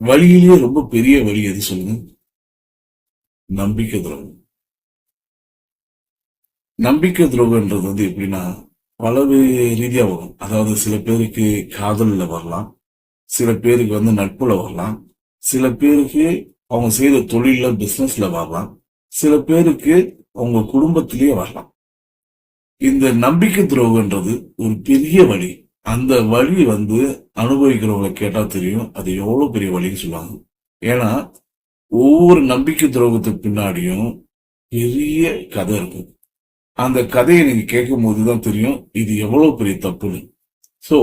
வழியிலேயே ரொம்ப பெரிய வழி எது சொல்லுங்க? நம்பிக்கை துரோகம். நம்பிக்கை துரோகம்ன்றது எப்படின்னா பல ரீதியா வரும். அதாவது சில பேருக்கு காதல்ல வரலாம், சில பேருக்கு நட்புல வரலாம், சில பேருக்கு அவங்க செய்த தொழில பிசினஸ்ல வரலாம், சில பேருக்கு அவங்க குடும்பத்திலேயே வரலாம். இந்த நம்பிக்கை துரோகம்ன்றது ஒரு பெரிய வழி. அந்த வழி அனுபவிக்கிறவங்களை கேட்டா தெரியும் அது எவ்வளவு பெரிய வழின்னு சொல்லுவாங்க. ஏன்னா ஒவ்வொரு நம்பிக்கை துரோகத்துக்கு பின்னாடியும் பெரிய கதை இருக்கும். அந்த கதையை நீங்க கேட்கும் போதுதான் தெரியும் இது எவ்வளவு பெரிய தப்புன்னு. சோ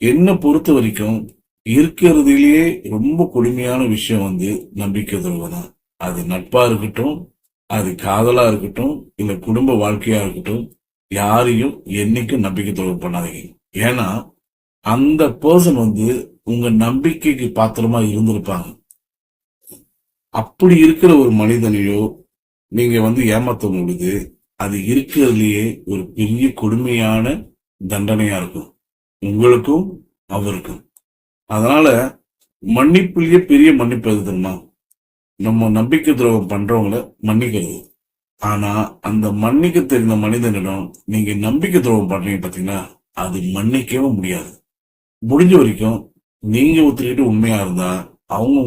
என்ன பொறுத்த வரைக்கும் இருக்கிறதுலயே ரொம்ப கொடுமையான விஷயம் நம்பிக்கை துரோகம் தான். அது நட்பா இருக்கட்டும், அது காதலா இருக்கட்டும், இல்ல குடும்ப வாழ்க்கையா இருக்கட்டும், யாரையும் என்னைக்கும் நம்பிக்கை துரோகம் பண்ணாதீங்க. ஏன்னா அந்த பர்சன் உங்க நம்பிக்கைக்கு பாத்திரமா இருந்திருப்பாங்க. அப்படி இருக்கிற ஒரு மனிதனையோ நீங்க ஏமாத்த பொழுது அது இருக்கிறதுலயே ஒரு பெரிய கொடுமையான தண்டனையா இருக்கும் உங்களுக்கும் அவருக்கும். அதனால மன்னிப்புலயே பெரிய மன்னிப்பு எது தெரியுமா? நம்ம நம்பிக்கை துரோகம் பண்றவங்கள மன்னிக்கிறது. ஆனா அந்த மன்னிக்க தெரிந்த மனிதனிடம் நீங்க நம்பிக்கை துரோகம் பண்றீங்க பாத்தீங்கன்னா அது மன்னிக்கவே முடியாது. முடிஞ்ச வரைக்கும் நீங்க ஒருத்தர்கிட்ட உண்மையா இருந்தா, அவங்க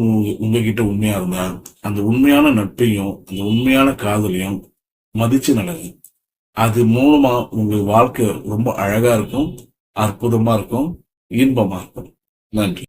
உங்ககிட்ட உண்மையா இருந்தா, அந்த உண்மையான நட்பையும் அந்த உண்மையான காதலையும் மதிச்சு நடங்க. அது மூலமா உங்க வாழ்க்கை ரொம்ப அழகா இருக்கும், அற்புதமா இருக்கும், இன்பமா இருக்கும். நன்றி.